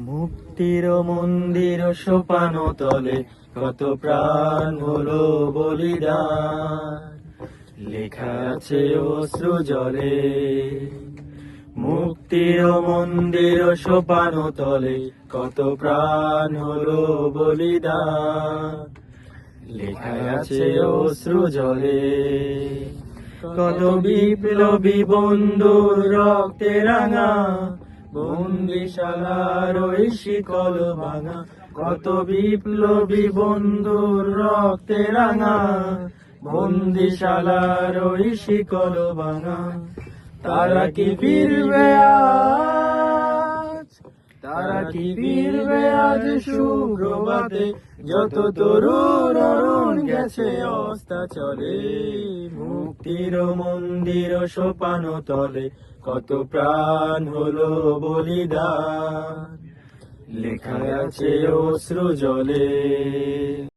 মুক্তির মন্দির সোপান তলে কত প্রাণ হলো বলিদান, লেখা আছে অশ্রু জলে। মুক্তির মন্দির সোপান তলে কত প্রাণ হলো বলিদান, লেখা আছে অশ্রু জলে। কত বিপ্লবী বন্ধুর রক্তে রাঙা বন্দিশালার ওই শিকল ভাঙা, কত বিপ্লবী বন্ধুর রক্তে রাঙা বন্দিশালার ওই শিকল ভাঙা। তারা কি ফিরবে আজ, তারা কি ফিরবে আজ সুপ্রভাতে, যত তরুণ অরুণ গেছে অস্তাচলে। মুক্তির মন্দির সোপান তলে কত প্রাণ হলো বলিদান, লেখা আছে অশ্রু জলে।